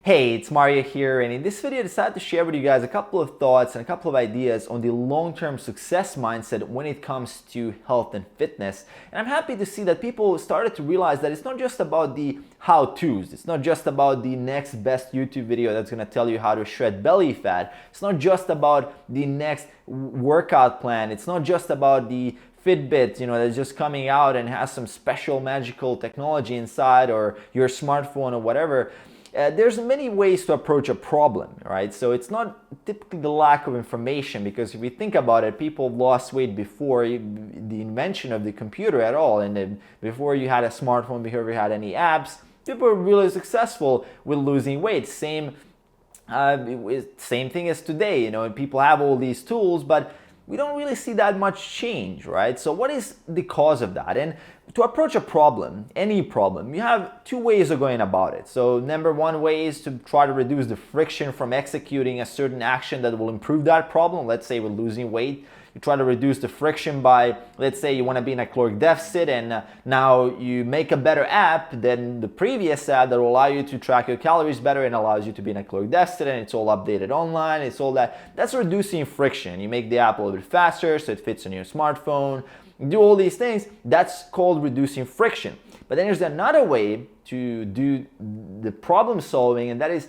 Hey, it's Mario here, and in this video I decided to share with you guys a couple of thoughts and a couple of ideas on the long-term success mindset when it comes to health and fitness. And I'm happy to see that people started to realize that it's not just about the how-tos, it's not just about the next best YouTube video that's going to tell you how to shred belly fat, it's not just about the next workout plan, it's not just about the FitBit, that's just coming out and has some special magical technology inside, or your smartphone or whatever. There's many ways to approach a problem, right? So it's not typically the lack of information, because if we think about it, people lost weight before the invention of the computer at all, and before you had a smartphone, before you had any apps, people were really successful with losing weight. Same thing as today, people have all these tools, but we don't really see that much change, right? So what is the cause of that? And to approach a problem, any problem, you have two ways of going about it. So number one way is to try to reduce the friction from executing a certain action that will improve that problem. Let's say with losing weight, you try to reduce the friction by, let's say you want to be in a caloric deficit, and now you make a better app than the previous app that will allow you to track your calories better and allows you to be in a caloric deficit, and it's all updated online, it's all that. That's reducing friction. You make the app a little bit faster so it fits on your smartphone. You do all these things, that's called reducing friction. But then there's another way to do the problem solving, and that is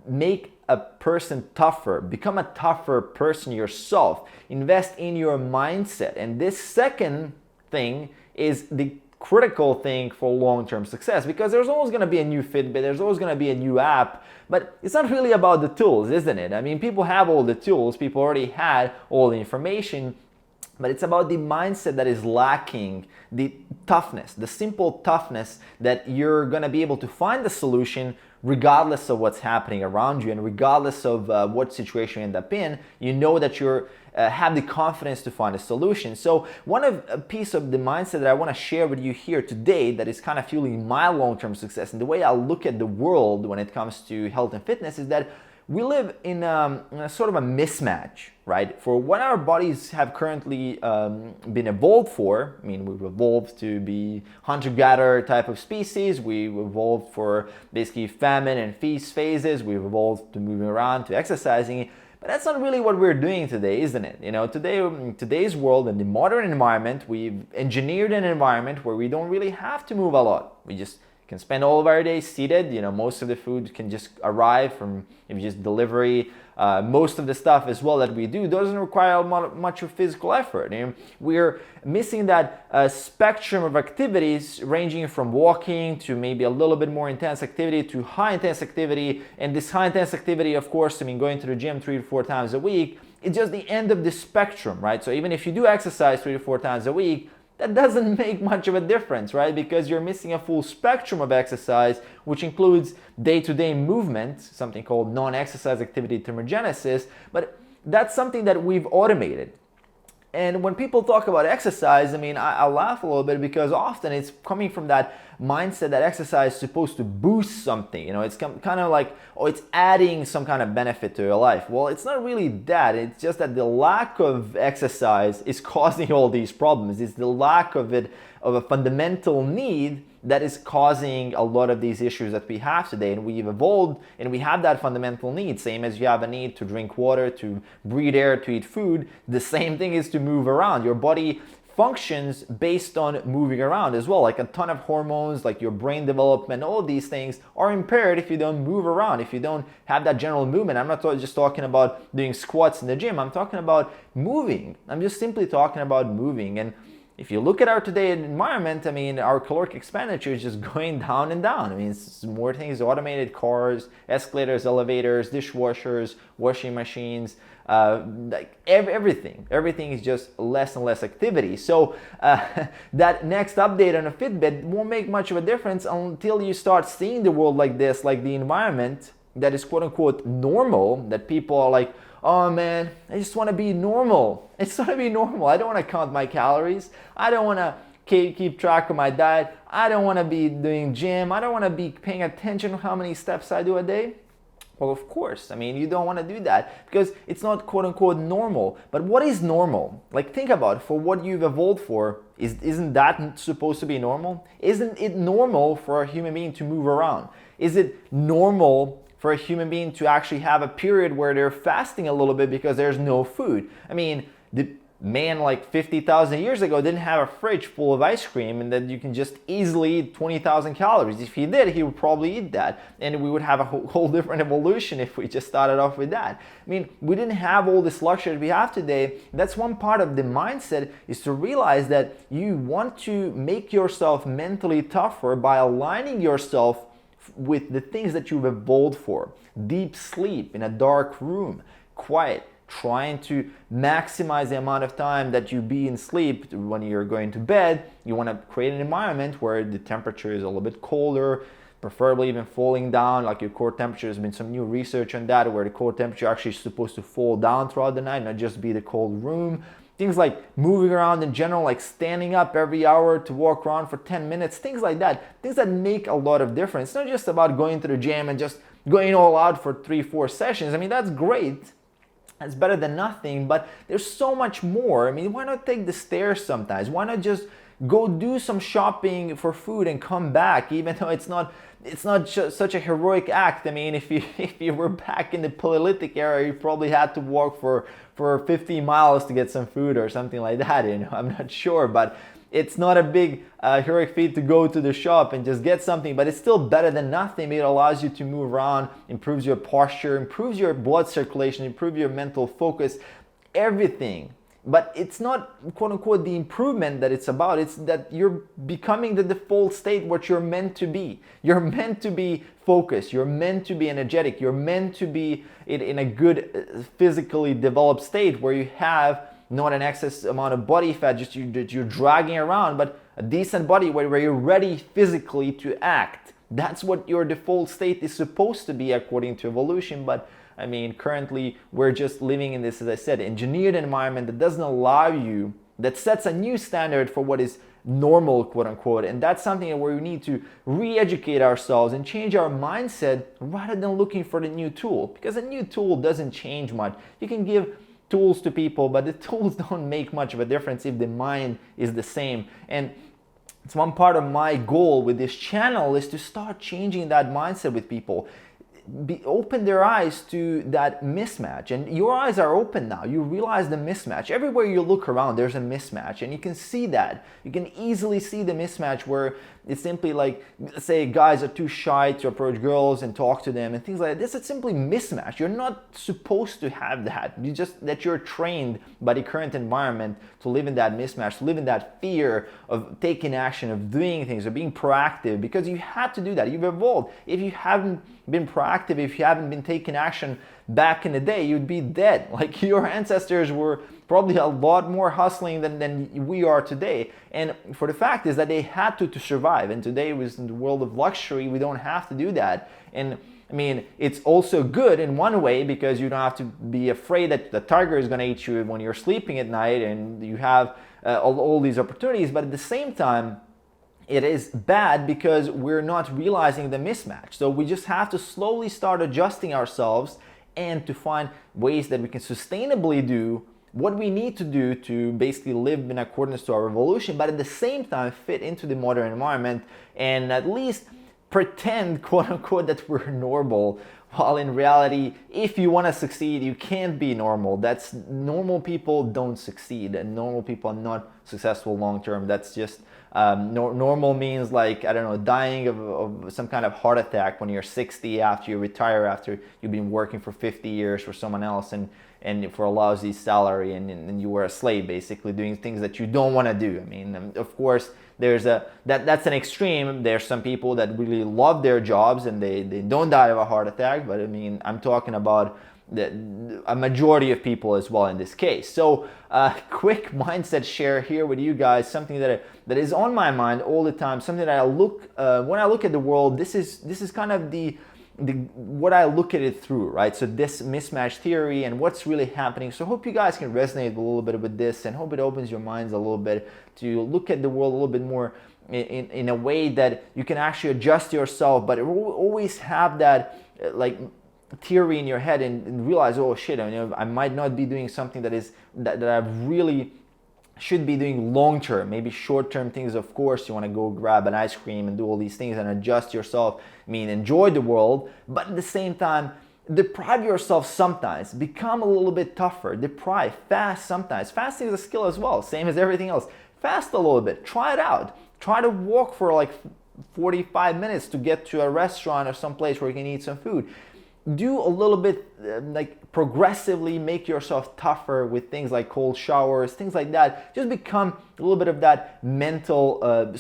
make a person tougher, become a tougher person yourself, invest in your mindset. And this second thing is the critical thing for long-term success, because there's always going to be a new Fitbit, there's always going to be a new app, but it's not really about the tools, isn't it? I mean, people have all the tools, people already had all the information, but it's about the mindset that is lacking, the toughness, the simple toughness that you're going to be able to find the solution regardless of what's happening around you, and regardless of what situation you end up in. You know that you're have the confidence to find a solution. So a piece of the mindset that I want to share with you here today that is kind of fueling my long-term success and the way I look at the world when it comes to health and fitness is that we live in a sort of a mismatch, right? For what our bodies have currently been evolved for. I mean, we've evolved to be hunter-gatherer type of species. We've evolved for basically famine and feast phases. We've evolved to moving around, to exercising. But that's not really what we're doing today, isn't it? Today, in today's world, in the modern environment, we've engineered an environment where we don't really have to move a lot. We just can spend all of our days seated. Most of the food can just arrive from just delivery. Most of the stuff as well that we do doesn't require much of physical effort. We're missing that spectrum of activities ranging from walking to maybe a little bit more intense activity to high intense activity. And this high intense activity, of course, going to the gym 3 to 4 times a week, it's just the end of the spectrum, right? So even if you do exercise 3 to 4 times a week, that doesn't make much of a difference, right? Because you're missing a full spectrum of exercise, which includes day-to-day movement, something called non-exercise activity thermogenesis, but that's something that we've automated. And when people talk about exercise, I laugh a little bit, because often it's coming from that mindset that exercise is supposed to boost something. It's kind of like, it's adding some kind of benefit to your life. Well, it's not really that. It's just that the lack of exercise is causing all these problems. It's the lack of a fundamental need that is causing a lot of these issues that we have today. And we've evolved and we have that fundamental need. Same as you have a need to drink water, to breathe air, to eat food, the same thing is to move around. Your body functions based on moving around as well. Like a ton of hormones, like your brain development, all of these things are impaired if you don't move around, if you don't have that general movement. I'm not just talking about doing squats in the gym, I'm talking about moving. I'm just simply talking about moving. And if you look at our today's environment, our caloric expenditure is just going down and down. It's more things, automated cars, escalators, elevators, dishwashers, washing machines, everything. Everything is just less and less activity. So that next update on a Fitbit won't make much of a difference until you start seeing the world like this, like the environment that is quote unquote normal, that people are like, oh man, I just want to be normal. I just want to be normal. I don't want to count my calories. I don't want to keep track of my diet. I don't want to be doing gym. I don't want to be paying attention to how many steps I do a day. Well, of course. You don't want to do that because it's not quote unquote normal. But what is normal? Like, think about it. For what you've evolved for, isn't that supposed to be normal? Isn't it normal for a human being to move around? Is it normal for a human being to actually have a period where they're fasting a little bit because there's no food. I mean, the man like 50,000 years ago didn't have a fridge full of ice cream and that you can just easily eat 20,000 calories. If he did, he would probably eat that, and we would have a whole different evolution if we just started off with that. I mean, we didn't have all this luxury that we have today. That's one part of the mindset, is to realize that you want to make yourself mentally tougher by aligning yourself with the things that you've evolved for. Deep sleep in a dark room, quiet, trying to maximize the amount of time that you be in sleep. When you're going to bed, you want to create an environment where the temperature is a little bit colder, preferably even falling down, like your core temperature. There's been some new research on that, where the core temperature actually is supposed to fall down throughout the night, not just be the cold room. Things like moving around in general, like standing up every hour to walk around for 10 minutes, things like that. Things that make a lot of difference. It's not just about going to the gym and just going all out for 3-4 sessions. I mean, that's great. It's better than nothing, but there's so much more. I mean, why not take the stairs sometimes? Why not just go do some shopping for food and come back, even though it's not such a heroic act. I mean, if you were back in the Paleolithic era, you probably had to walk for 50 miles to get some food or something like that, you know, I'm not sure, but it's not a big heroic feat to go to the shop and just get something, but it's still better than nothing. It allows you to move around, improves your posture, improves your blood circulation, improves your mental focus, everything. But it's not, quote unquote, the improvement that it's about. It's that you're becoming the default state, what you're meant to be. You're meant to be focused. You're meant to be energetic. You're meant to be in a good physically developed state where you have not an excess amount of body fat just that you're dragging around, but a decent body where you're ready physically to act. That's what your default state is supposed to be according to evolution. But I mean, currently we're just living in this, as I said, engineered environment that doesn't allow you, that sets a new standard for what is normal, quote unquote. And that's something where we need to re-educate ourselves and change our mindset rather than looking for the new tool, because a new tool doesn't change much. You can give tools to people, but the tools don't make much of a difference if the mind is the same. And it's one part of my goal with this channel, is to start changing that mindset with people. Open their eyes to that mismatch, and your eyes are open now. You realize the mismatch. Everywhere you look around, there's a mismatch, and you can see that. You can easily see the mismatch where it's simply like, say guys are too shy to approach girls and talk to them and things like this. It's simply mismatch. You're not supposed to have that. You're trained by the current environment to live in that mismatch, to live in that fear of taking action, of doing things, of being proactive, because you had to do that. You've evolved. If you haven't been proactive, if you haven't been taking action back in the day, you'd be dead. Like, your ancestors were probably a lot more hustling than we are today. And for the fact is that they had to survive. And today, in the world of luxury, we don't have to do that. And I mean, it's also good in one way, because you don't have to be afraid that the tiger is going to eat you when you're sleeping at night, and you have all these opportunities. But at the same time, it is bad because we're not realizing the mismatch. So we just have to slowly start adjusting ourselves and to find ways that we can sustainably do what we need to do to basically live in accordance to our evolution, but at the same time fit into the modern environment and at least pretend, quote unquote, that we're normal, while in reality, if you want to succeed, you can't be normal. Normal people don't succeed, and normal people are not successful long term. That's just normal means, like, I don't know, dying of some kind of heart attack when you're 60 after you retire, after you've been working for 50 years for someone else and for a lousy salary, and you were a slave basically doing things that you don't want to do. I mean, of course, that's an extreme. There's some people that really love their jobs and they don't die of a heart attack, but I mean, I'm talking about a majority of people as well in this case. So quick mindset share here with you guys, something that is on my mind all the time, something that when I look at the world, this is kind of what I look at it through, right? So this mismatch theory and what's really happening. So I hope you guys can resonate a little bit with this, and hope it opens your minds a little bit to look at the world a little bit more in a way that you can actually adjust yourself, but always have that like theory in your head and realize, oh shit, I might not be doing something that I've really should be doing long term. Maybe short term things, of course, you want to go grab an ice cream and do all these things and adjust yourself. I mean, enjoy the world, but at the same time, deprive yourself sometimes. Become a little bit tougher. Deprive, fast sometimes. Fasting is a skill as well, same as everything else. Fast a little bit, try it out. Try to walk for like 45 minutes to get to a restaurant or some place where you can eat some food. Do a little bit, like progressively make yourself tougher with things like cold showers, things like that. Just become a little bit of that mental,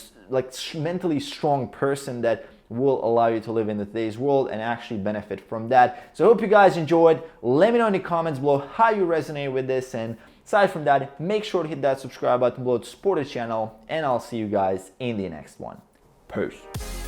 mentally strong person that will allow you to live in today's world and actually benefit from that. So I hope you guys enjoyed. Let me know in the comments below how you resonate with this, and aside from that, make sure to hit that subscribe button below to support the channel, and I'll see you guys in the next one. Peace.